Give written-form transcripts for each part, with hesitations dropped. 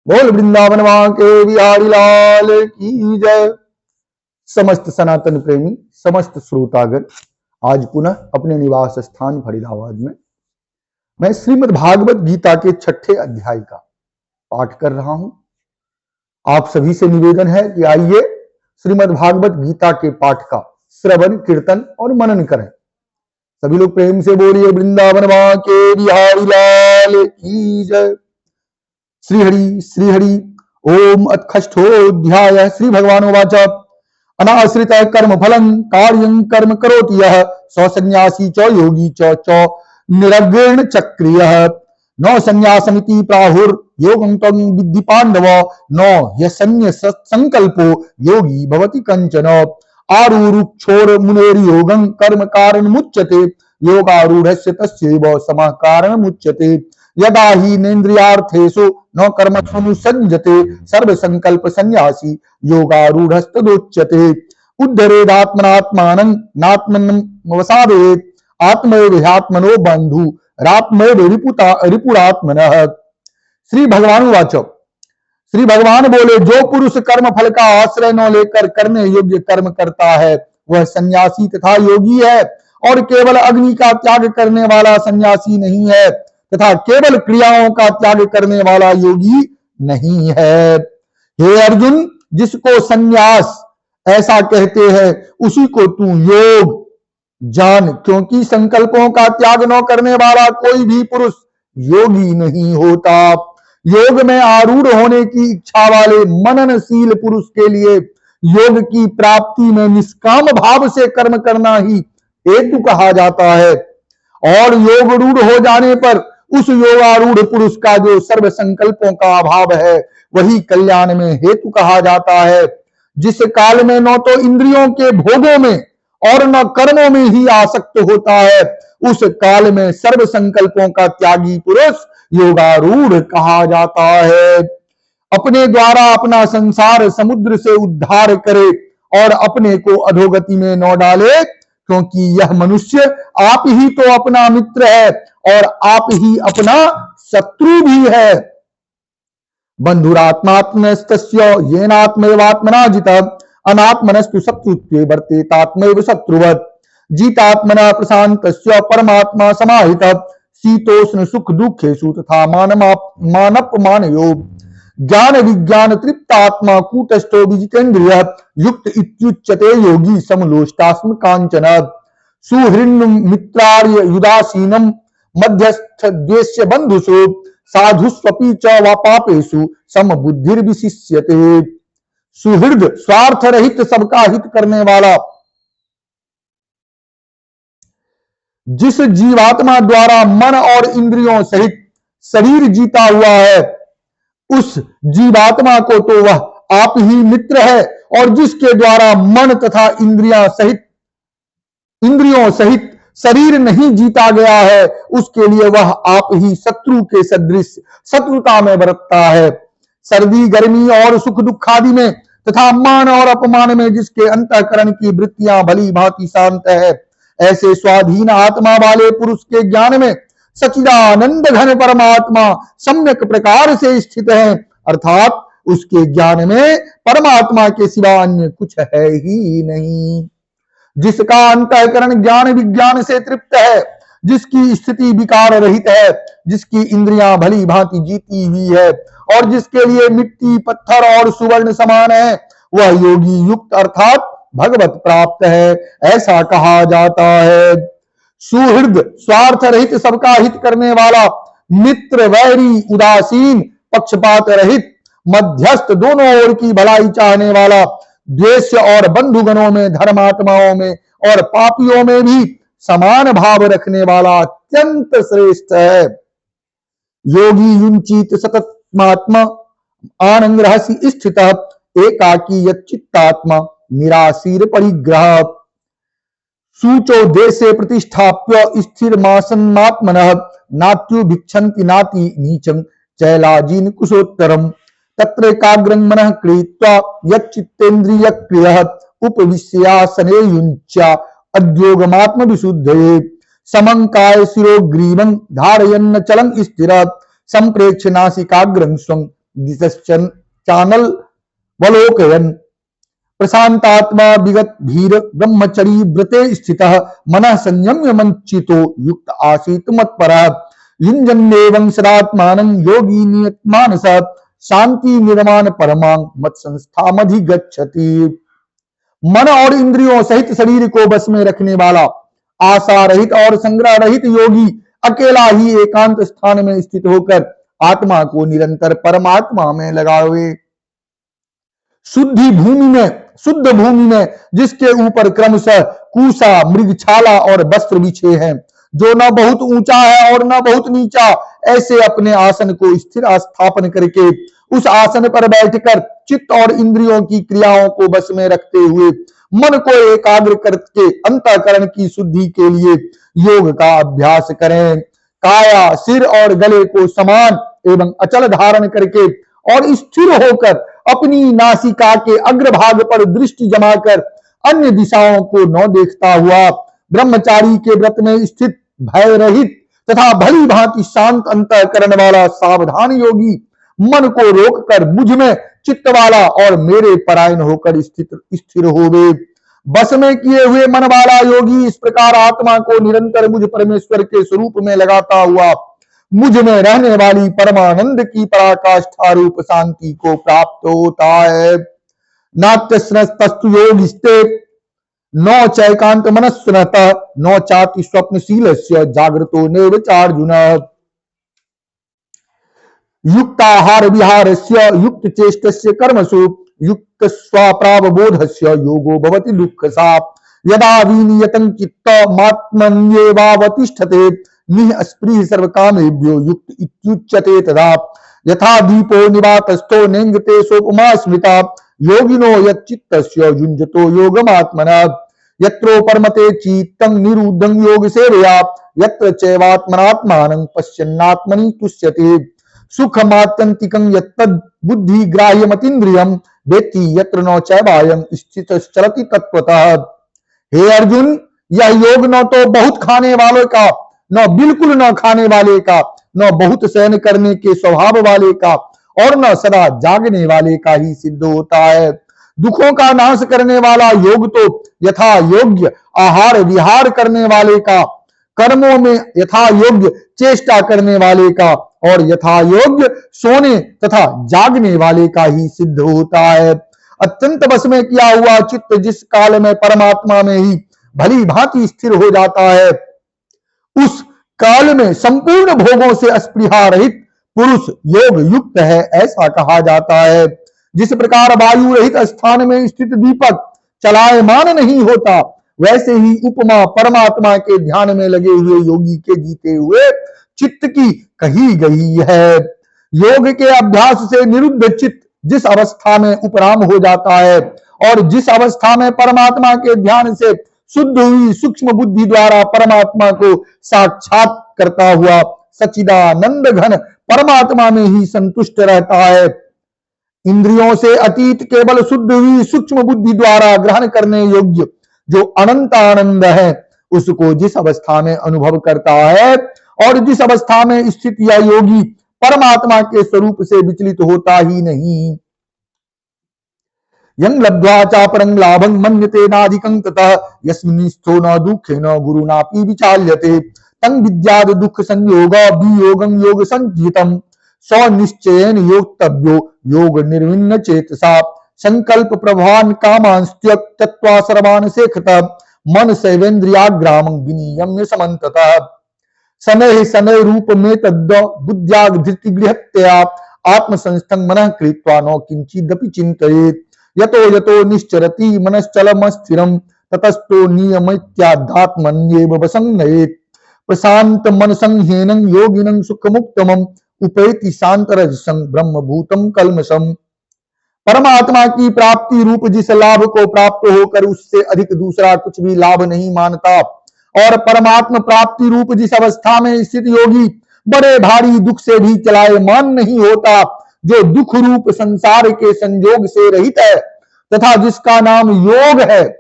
बोल वृंदावन वहां के बिहारी लाल की जय। समस्त सनातन प्रेमी, समस्त श्रोतागण, आज पुनः अपने निवास स्थान फरीदाबाद में मैं श्रीमद् भागवत गीता के 6ठे अध्याय का पाठ कर रहा हूं। आप सभी से निवेदन है कि आइए श्रीमद् भागवत गीता के पाठ का श्रवण, कीर्तन और मनन करें। सभी लोग प्रेम से बोलिए वृंदावन वहां के बिहारी लाल की जय। श्री हरि ओम अत्खष्ठोऽध्यायः। श्री भगवान उवाच अनाश्रित कर्म फलं कार्यं कर्म करोति यः स सन्यासी च योगी च निरग्रेण चक्रियः न संन्यासमिति प्राहुर्योगं तं विद्धि पाण्डव न ह्यसन्न्यस संकल्पो योगी भवति कंचन आरुरुक्षोर्मुनेर्योगं कर्म कारणमुच्यते योगारूढस्य तस्यैव समः कारणमुच्यते यदा हि नेन्द्रियार्थेषु न कर्मसुनुसज्जते सर्व संकल्प सन्यासी योगारूढ़स्तदोच्यते उद्धरेदात्मनात्मानं नात्मनमवसादयेत् आत्मैव ह्यात्मनो बंधु रात्मैव रिपुरात्मनः। श्री भगवान वाच, श्री भगवान बोले, जो पुरुष कर्म फल का आश्रय न लेकर करने योग्य कर्म करता है वह सन्यासी तथा योगी है, और केवल अग्नि का त्याग करने वाला सन्यासी नहीं है तथा केवल क्रियाओं का त्याग करने वाला योगी नहीं है। हे अर्जुन, जिसको संन्यास ऐसा कहते हैं उसी को तू योग जान, क्योंकि संकल्पों का त्याग न करने वाला कोई भी पुरुष योगी नहीं होता। योग में आरूढ़ होने की इच्छा वाले मननशील पुरुष के लिए योग की प्राप्ति में निष्काम भाव से कर्म करना ही हेतु कहा जाता है, और योग रूढ़ हो जाने पर उस योगारूढ़ पुरुष का जो सर्व संकल्पों का अभाव है वही कल्याण में हेतु कहा जाता है। जिस काल में न तो इंद्रियों के भोगों में और न कर्मों में ही आसक्त होता है उस काल में सर्व संकल्पों का त्यागी पुरुष योगारूढ़ कहा जाता है। अपने द्वारा अपना संसार समुद्र से उद्धार करे और अपने को अधोगति में न डाले, क्योंकि यह मनुष्य आप ही तो अपना मित्र है और आप ही अपना शत्रु भी है। बंधुरात्मात्मस्तस्य येनात्मैवात्मना जितः अनात्मनस्तु शत्रुत्वे वर्तेतात्मैव शत्रुवत् जितात्मना प्रशान्तस्य परमात्मा समाहितः शीतोष्ण सुख दुखेषु तथा मानपमानयोः ज्ञान विज्ञान तृप्तात्मा कूटस्थो विजितेन्द्रियः युक्त इत्युच्यते योगी समलोष्टास्म कांचन सुहृन्न मित्रार्य युदासीनं मध्यस्थ द्वेष्य बंधुषु साधुष्वपि च वा पापेषु समबुद्धिर्विशिष्यते। सुहृद स्वार्थ रहित सबका हित करने वाला, जिस जीवात्मा द्वारा मन और इंद्रियों सहित शरीर जीता हुआ है उस जीवात्मा को तो वह आप ही मित्र है, और जिसके द्वारा मन तथा इंद्रियों सहित शरीर नहीं जीता गया है उसके लिए वह आप ही शत्रु के सदृश शत्रुता में बरतता है। सर्दी गर्मी और सुख दुख आदि में तथा मान और अपमान में जिसके अंतःकरण की वृत्तियां भली भांति शांत है, ऐसे स्वाधीन आत्मा वाले पुरुष के ज्ञान में सच्चिदानंद घन परमात्मा सम्यक प्रकार से स्थित है, अर्थात उसके ज्ञान में परमात्मा के सिवा अन्य कुछ है ही नहीं। जिसका अंतःकरण ज्ञान विज्ञान से तृप्त है, जिसकी स्थिति विकार रहित है, जिसकी इंद्रियां भली भांति जीती हुई है और जिसके लिए मिट्टी पत्थर और सुवर्ण समान है, वह योगी युक्त अर्थात भगवत प्राप्त है, ऐसा कहा जाता है। सुहृद स्वार्थ रहित सबका हित करने वाला, मित्र वैरी उदासीन पक्षपात रहित मध्यस्थ दोनों ओर की भलाई चाहने वाला, द्वेष और बंधुगणों में धर्मात्माओं में और पापियों में भी समान भाव रखने वाला अत्यंत श्रेष्ठ है। योगी युंचित सततमात्मा आनंद रहस्य स्थित एकाकी यच्चित्तात्मा निराशीर परिग्रह सूचो देशे प्रतिष्ठाप्य स्थिर मासन्नात्मनः नात्यो भिक्षन्ति नाति नीचं चैलाजीन कुशोत्तरम तत्र एकाग्रं मनः कृत्वा यच्चित्तेन्द्रिय क्रियः उपविश्यासने युञ्च्या अद्योगमात्म विशुद्धये समंकाय शिरोग्रीवं धारयन्न चलं स्थिर संप्रेक्ष्य नासिकाग्रं स्वं दिशश्चानल वलोकयन् प्रशांतात्मा विगत धीर ब्रह्मचरी व्रते स्थितः मनः संयम्य मंचितो युक्त आसीत मत्परः युञ्जन्नेवं सदात्मानं योगी नियतमानस शांति निर्माण परमां मत संस्थामधिगच्छति। मन और इंद्रियों सहित शरीर को बस में रखने वाला आशा रहित और संग्रह रहित योगी अकेला ही एकांत स्थान में स्थित होकर आत्मा को निरंतर परमात्मा में लगावे। शुद्ध भूमि में जिसके ऊपर क्रमशः कूसा मृगछाला और वस्त्र बिछे हैं, जो न बहुत ऊंचा है और न बहुत नीचा, ऐसे अपने आसन को स्थिर स्थापन करके उस आसन पर बैठकर चित्त और इंद्रियों की क्रियाओं को बस में रखते हुए मन को एकाग्र करके अंतःकरण की शुद्धि के लिए योग का अभ्यास करें। काया सिर और गले को समान एवं अचल धारण करके और स्थिर होकर अपनी नासिका के अग्रभाग पर दृष्टि जमाकर अन्य दिशाओं को न देखता हुआ ब्रह्मचारी के व्रत में स्थित भय रहित तथा भली भांति शांत अंतःकरण वाला सावधान योगी मन को रोककर मुझ में चित्त वाला और मेरे परायण होकर स्थिर होवे। बस में किए हुए मन वाला योगी इस प्रकार आत्मा को निरंतर मुझ परमेश्वर के स्वरूप में लगाता हुआ मुझ में रहने वाली परमानंद की पराकाष्ठा रूप शांति को प्राप्त होता है। नात्यस्तु योगिस्ते न चैकांत मनस्सुनत न चाति स्वप्नशीलस्य जागृतो नैवचार्जुन। युक्ताहार विहारस्य युक्त चेष्टस्य कर्मसु युक्त स्वाप्रावबोधस्य योगो भवति दुःखसाप। यदा विनियतं चित्तमात्मन्येवावतिष्ठते निःस्पृह सर्वकामेभ्यो युक्त इत्युच्यते तदा। यथा दीपो निवातस्थो नेङ्गते सोपमा स्मृता योगिनो यच्चित्तस्य युञ्जतो योगमात्मनः। यत्रो परमते चित्तं निरुद्धं योगसेवया यत्र चैवात्मनात्मानं पश्यन्नात्मनि तुष्यते। सुखमात्यन्तिकं यत्तद् बुद्धि ग्राह्यमतीन्द्रियं वेत्ति यत्र न चैवायं स्थितश्चलति तत्त्वतः। हे अर्जुन, यह योग न तो बहुत खाने वाले का, न बिल्कुल न खाने वाले का, न बहुत सहन करने के स्वभाव वाले का और न सदा जागने वाले का ही सिद्ध होता है। दुखों का नाश करने वाला योग तो यथा योग्य आहार विहार करने वाले का, कर्मों में यथा योग्य चेष्टा करने वाले का और यथा योग्य सोने तथा जागने वाले का ही सिद्ध होता है। अत्यंत बस में किया हुआ चित्त जिस काल में परमात्मा में ही भली भांति स्थिर हो जाता है, उस काल में संपूर्ण भोगों से अस्पृहा रहित पुरुष योग युक्त है, ऐसा कहा जाता है। जिस प्रकार वायु रहित स्थान में स्थित दीपक चलायमान नहीं होता, वैसे ही उपमा परमात्मा के ध्यान में लगे हुए योगी के जीते हुए चित्त की कही गई है। योग के अभ्यास से निरुद्ध चित्त जिस अवस्था में उपराम हो जाता है और जिस अवस्था में परमात्मा के ध्यान से शुद्ध हुई सूक्ष्म बुद्धि द्वारा परमात्मा को साक्षात करता हुआ सच्चिदानंद घन परमात्मा में ही संतुष्ट रहता है, इंद्रियों से अतीत केवल शुद्ध हुई सूक्ष्म बुद्धि द्वारा ग्रहण करने योग्य जो अनंत आनंद है, उसको जिस अवस्था में अनुभव करता है और जिस अवस्था में स्थित यह योगी परमात्मा के स्वरूप से विचलित होता ही नहीं। यं लब्ध्वा चापरं लाभं मन्यते नाधिकं ततः यस्मिन्निस्थो न दुःखेन गुरुणापि विचाल्यते तं विद्याद् दुःख संयोग वियोगं योग संजितं स्वनिश्चयेन योक्तव्यो योग निर्विण्ण चेतसा संकल्प प्रभावान कामांस्त्यक तत्वा सर्वान सेखतः मन सैवेन्द्रियाग्रामं विनियम्य समन्ततः शनैः शनैः रूप में तद् बुद्ध्याग धृति गृहत्या आत्मसंस्थं मनः कृत्वा न किंचिदपि चिन्तयेत् यतो यतो निश्चरति मनश्चलमस्थिरं ततस्तो नियमित्याध्यात्मन्येव वशं नयेत् प्रशांत मनसं ह्येनं योगिनं सुखमुक्तमं उपैति शांतरजसं ब्रह्मभूतं कल्मषम्। परमात्मा की प्राप्ति रूप जिस लाभ को प्राप्त होकर उससे अधिक दूसरा कुछ भी लाभ नहीं मानता और परमात्मा प्राप्ति रूप जिस अवस्था में स्थित योगी बड़े भारी दुख से भी चलायमान नहीं होता, जो दुख रूप संसार के संयोग से रहित है तथा जिसका नाम योग है,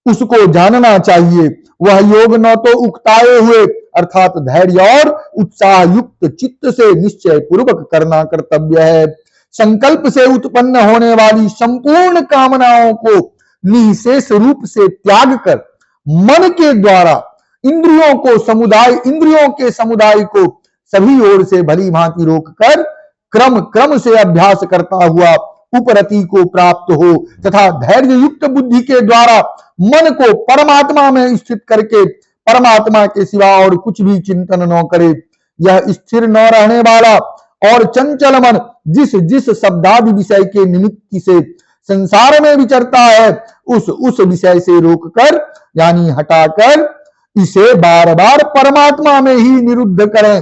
उसको जानना चाहिए। वह योग न तो उकताए हुए अर्थात धैर्य और उत्साह युक्त चित्त से निश्चय पूर्वक करना कर्तव्य है, संकल्प से उत्पन्न होने वाली संपूर्ण कामनाओं को निशेष रूप से त्याग कर मन के द्वारा इंद्रियों के समुदाय को सभी ओर से भली भांति रोककर क्रम क्रम से अभ्यास करता हुआ उपरति को प्राप्त हो तथा धैर्य युक्त बुद्धि के द्वारा मन को परमात्मा में स्थित करके परमात्मा के सिवा और कुछ भी चिंतन न करे। यह स्थिर न रहने वाला और चंचल मन जिस जिस शब्दादि विषय के निमित्त से संसार में विचरता है उस विषय से रोककर यानी हटाकर इसे बार बार परमात्मा में ही निरुद्ध करें।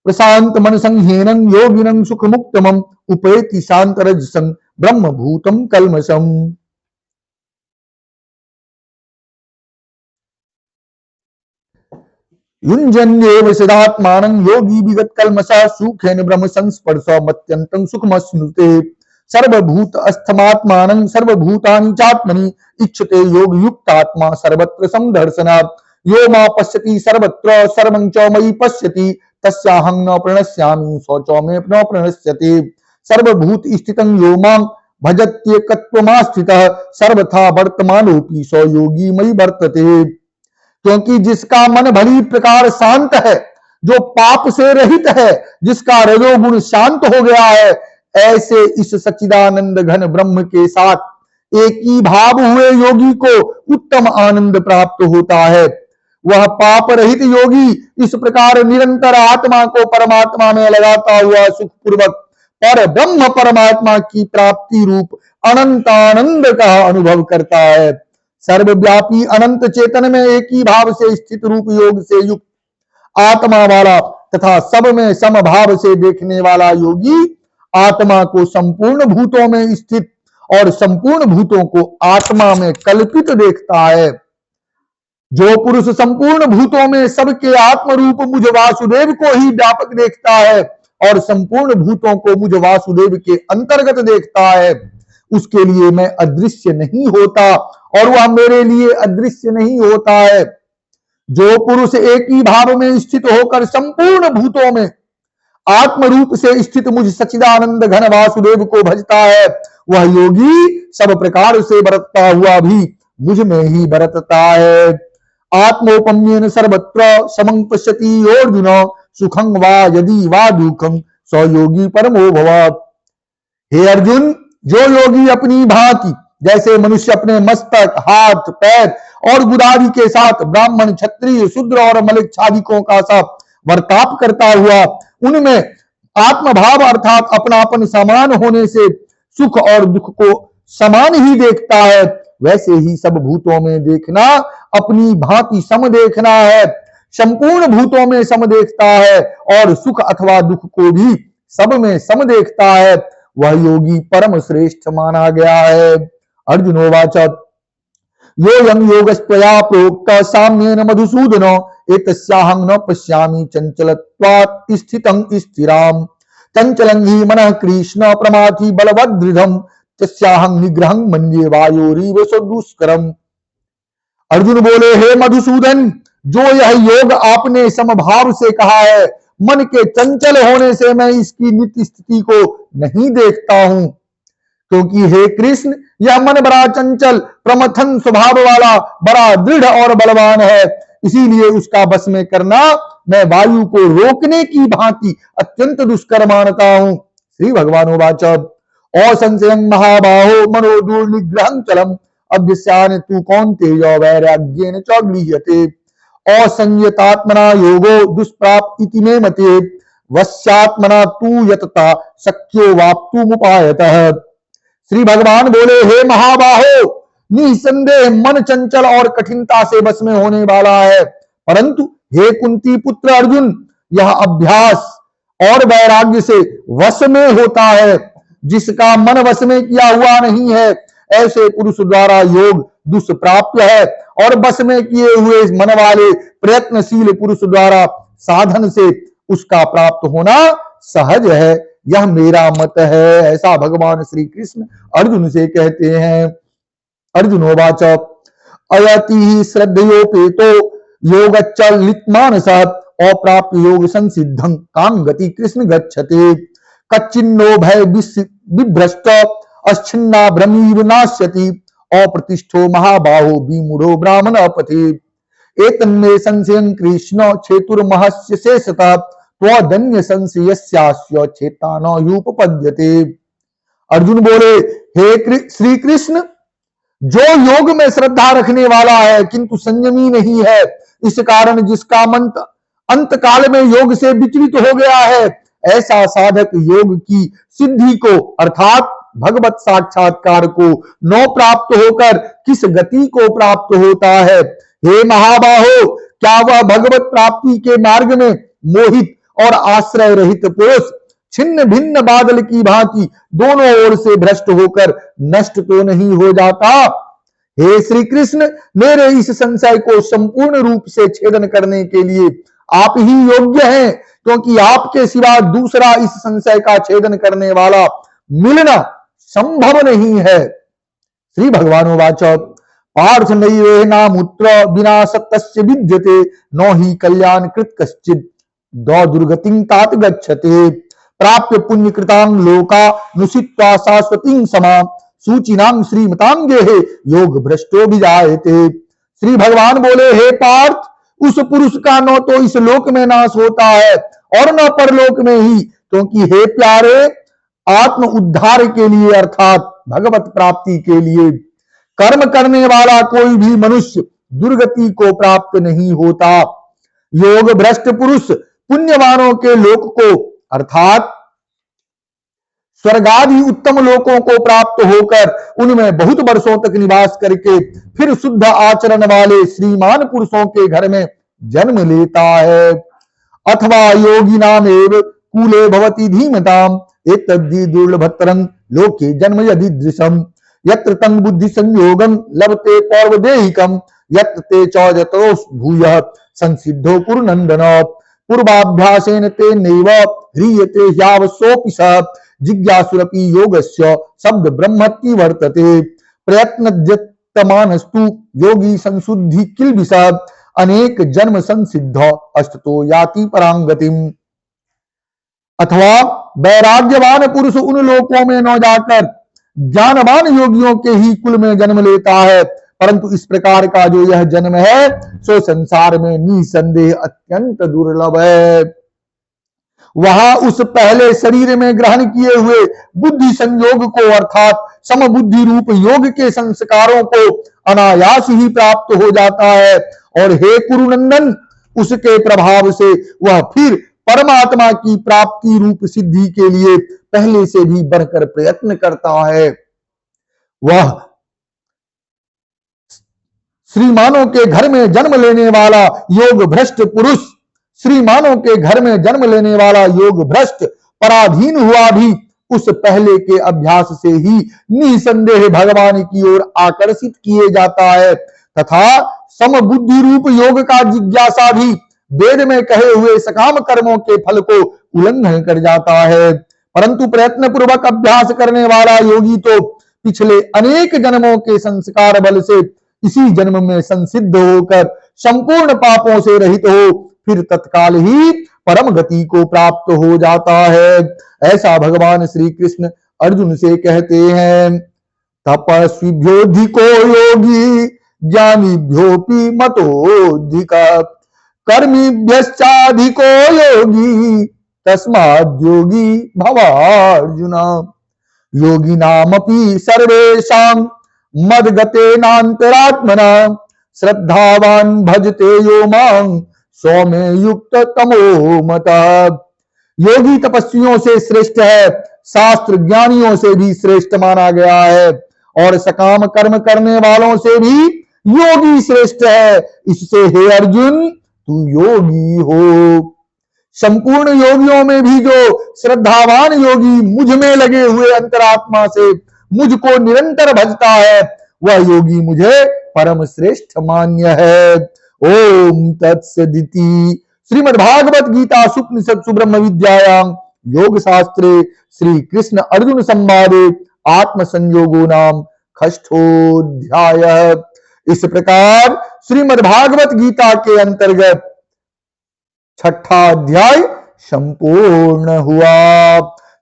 प्रशांत मन संहीनं योगिनं सुख मुक्तमं उपैति शांत रजसं ब्रह्म भूतम कल्मषम। युञ्जन्येव सदात्मानं योगी विगत कल्मषः सुखेन ब्रह्म संस्पर्श मत्यन्तं सुखमश्नुते। सर्वभूत अस्थमात्मानं सर्वभूतानि चात्मनि इच्छते योग युक्तात्मा सर्वत्र समदर्शनात्। यो मा पश्यति सर्वत्र सर्वं च मयि पश्यति तस्याहं न प्रणश्यामि सो च मे न प्रणश्यति। सर्वभूत स्थितं यो मां भजत्येकत्वमास्थितः सर्वथा वर्तमानोऽपि सो योगी मयि वर्तते। क्योंकि जिसका मन भली प्रकार शांत है, जो पाप से रहित है, जिसका रजोगुण शांत हो गया है, ऐसे इस सच्चिदानंद घन ब्रह्म के साथ एक ही भाव हुए योगी को उत्तम आनंद प्राप्त होता है। वह पाप रहित योगी इस प्रकार निरंतर आत्मा को परमात्मा में लगाता हुआ सुखपूर्वक पर ब्रह्म परमात्मा की प्राप्ति रूप अनंत आनंद का अनुभव करता है। सर्वव्यापी अनंत चेतन में एक ही भाव से स्थित रूप योग से युक्त आत्मा वाला तथा सब में समभाव से देखने वाला योगी आत्मा को संपूर्ण भूतों में स्थित और संपूर्ण भूतों को आत्मा में कल्पित देखता है। जो पुरुष संपूर्ण भूतों में सबके आत्म रूप मुझ वासुदेव को ही व्यापक देखता है और संपूर्ण भूतों को मुझ वासुदेव के अंतर्गत देखता है, उसके लिए मैं अदृश्य नहीं होता और वह मेरे लिए अदृश्य नहीं होता है। जो पुरुष एक ही भाव में स्थित होकर संपूर्ण भूतों में आत्म रूप से स्थित मुझ सच्चिदानंद घन वासुदेव को भजता है, वह योगी सब प्रकार से बरतता हुआ भी मुझ में ही बरतता है। आत्मोपम्येन सर्वत्र समं पश्यति अर्जुन सुखं वा यदि वा दुखं सो योगी परमो भव। हे अर्जुन, जो योगी अपनी भांति जैसे मनुष्य अपने मस्तक, हाथ, पैर और गुदारी के साथ ब्राह्मण, क्षत्रिय, शूद्र और मलिच्छादिकों का साथ वर्ताप करता हुआ उनमें आत्मभाव अर्थात अपनापन समान होने से सुख और दुख को समान ही देखता है, वैसे ही सब भूतों में देखना अपनी भांति सम देखना है। संपूर्ण भूतों में सम देखता है और सुख अथवा दुख को भी सब में सम देखता है, वह योगी परम श्रेष्ठ माना गया है। अर्जुनोवाच योऽयं योगस्त्वया प्रोक्त साम्येन मधुसूदन एतस्याहं न पश्यामि चंचलत्वात् स्थितं स्थिराम्। चंचलं हि मनः कृष्ण प्रमाथि बलवदृढम् तस्याहं निग्रहं मन्ये वायोरिव दुष्करम्। अर्जुन बोले, हे मधुसूदन, जो यह योग आपने समभाव से कहा है, मन के चंचल होने से मैं इसकी नित्य स्थिति को नहीं देखता हूं, क्योंकि हे कृष्ण, यह मन बड़ा चंचल प्रमथन स्वभाव वाला बड़ा दृढ़ और बलवान है, इसीलिए उसका वश में करना मैं वायु को रोकने की भांति अत्यंत दुष्कर मानता हूं। श्री भगवान वाच असंशयं महाबाहो मनो दुर्निग्रहं चलम अभ्यस्यान तु कौन्तेय वैराग्येन च गृह्यते। असंयतात्मना योगो दुष्प्राप इति मे मते वश्यात्मना तु यतता शक्यो वाप्तुमुपायतः। श्री भगवान बोले, हे महाबाहो, निसंदेह मन चंचल और कठिनता से वश में होने वाला है, परंतु हे कुंती पुत्र अर्जुन, यह अभ्यास और वैराग्य से वश में होता है। जिसका मन वश में किया हुआ नहीं है, ऐसे पुरुष द्वारा योग दुष्प्राप्य है और वश में किए हुए मन वाले प्रयत्नशील पुरुष द्वारा साधन से उसका प्राप्त होना सहज है। यह मेरा मत है, ऐसा भगवान श्री कृष्ण अर्जुन से कहते हैं। अर्जुनोवाच अयति श्रद्धयोपेतो योगच्चलित मानसात् अप्राप्य योग संसिद्धं कां गति कृष्ण गच्छते। कच्चिन्नो भय विभ्रष्ट अच्छिन्ना भ्रमीव नाश्यति अप्रतिष्ठो महाबाहो विमूढ़ो ब्राह्मण पथि एतन्मे संशयं कृष्ण छेतुर्महस्य शेषतः त्वदन्य संशयस्यास्य चेतानो ह्युपपद्यते। अर्जुन बोले, हे श्री कृष्ण, जो योग में श्रद्धा रखने वाला है किंतु संयमी नहीं है, इस कारण जिसका मन अंत काल में योग से विचलित हो गया है, ऐसा साधक योग की सिद्धि को अर्थात भगवत साक्षात्कार को न प्राप्त होकर किस गति को प्राप्त होता है। हे महाबाहो, क्या वह भगवत प्राप्ति के मार्ग में मोहित और आश्रय रहित पुरुष छिन्न भिन्न बादल की भांति दोनों ओर से भ्रष्ट होकर नष्ट तो नहीं हो जाता। हे श्री कृष्ण, मेरे इस संशय को संपूर्ण रूप से छेदन करने के लिए आप ही योग्य हैं, क्योंकि आपके सिवा दूसरा इस संशय का छेदन करने वाला मिलना संभव नहीं है। श्री भगवान वाच पार्थ नैवेनामुत्र विनाशतस्य विद्यते न हि कल्याण कृत कश्चित् दुर्गतिं तात गच्छते प्राप्य पुण्य कृतां लोका नुषित्वा शाश्वतीं समा सूचिनां श्रीमतां गेहे योग भ्रष्टो विजायते। श्री भगवान बोले, हे पार्थ, उस पुरुष का न तो इस लोक में नाश होता है और न परलोक में ही, क्योंकि हे प्यारे, आत्म उद्धार के लिए अर्थात भगवत प्राप्ति के लिए कर्म करने वाला कोई भी मनुष्य दुर्गति को प्राप्त नहीं होता। योग भ्रष्ट पुरुष पुण्यवानों के लोक को अर्थात स्वर्गादि उत्तम लोकों को प्राप्त होकर उनमें बहुत वर्षों तक निवास करके फिर शुद्ध आचरण वाले श्रीमान पुरुषों के घर में जन्म लेता है। अथवा योगी नाम एव कूले भवति धीमताम एतद्धि दुर्लभतरं लोके जन्म यदि दृशम यत्र तं बुद्धि संयोगम लभते पौर्वदेहिकम यत्र ते चौजतो भूयः संसिद्धो कुरुनंदन पूर्वाभ्यासेन ते नैव ह्रियते ह्यावसोऽपि स जिज्ञासुरपि योगस्य शब्द ब्रह्मति वर्तते प्रयत्नद्यतमानस्तु योगी संशुद्धि किल्बिष अनेक जन्म संसिद्ध अष्टतो याति परांगतिम। अथवा वैराग्यवान पुरुष उन लोकों में न जाकर ज्ञानवान योगियों के ही कुल में जन्म लेता है, परंतु इस प्रकार का जो यह जन्म है सो संसार में निसंदेह अत्यंत दुर्लभ है। वहां उस पहले शरीर में ग्रहण किए हुए बुद्धि संयोग को अर्थात समबुद्धि रूप योग के संस्कारों को अनायास ही प्राप्त हो जाता है और हे कुरुनंदन, उसके प्रभाव से वह फिर परमात्मा की प्राप्ति रूप सिद्धि के लिए पहले से भी बढ़कर प्रयत्न करता है। वह श्रीमानों के घर में जन्म लेने वाला योग भ्रष्ट पुरुष, श्रीमानों के घर में जन्म लेने वाला योग भ्रष्ट पराधीन हुआ भी उस पहले के अभ्यास से ही निसंदेह भगवान की ओर आकर्षित किए जाता है तथा समबुद्धि रूप योग का जिज्ञासा भी वेद में कहे हुए सकाम कर्मों के फल को उल्लंघन कर जाता है। परंतु प्रयत्न पूर्वक अभ्यास करने वाला योगी तो पिछले अनेक जन्मों के संस्कार बल से इसी जन्म में संसिद्ध होकर संपूर्ण पापों से रहित हो फिर तत्काल ही परम गति को प्राप्त हो जाता है। ऐसा भगवान श्री कृष्ण अर्जुन से कहते हैं। तपस्विभ्योऽधिको योगी ज्ञानिभ्योऽपि मतोऽधिकः कर्मिभ्यश्चाधिको योगी तस्माद् योगी भवार्जुन। योगिनामपि सर्वेषां मद्गतेनान्तरात्मना श्रद्धावान् भजते यो मां सौम्य युक्त तमो मतः। योगी तपस्वियों से श्रेष्ठ है, शास्त्र ज्ञानियों से भी श्रेष्ठ माना गया है और सकाम कर्म करने वालों से भी योगी श्रेष्ठ है। इससे हे अर्जुन, तू योगी हो। संपूर्ण योगियों में भी जो श्रद्धावान योगी मुझ में लगे हुए अंतरात्मा से मुझको निरंतर भजता है वह योगी मुझे परम श्रेष्ठ मान्य है। ओम तत्सदिति। श्रीमद्भागवत गीता सुपनिषत्सु ब्रह्म विद्यायां योग शास्त्रे श्री कृष्ण अर्जुन संवादे आत्म संयोगो नाम षष्ठोऽध्यायः। इस प्रकार श्रीमद्भागवत गीता के अंतर्गत छठा अध्याय संपूर्ण हुआ।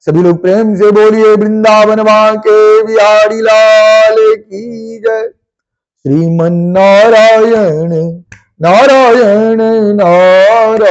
सभी लोग प्रेम से बोलिए वृंदावन बांके बिहारी लाल की जय। श्रीमन नारायण नारायण नारायण।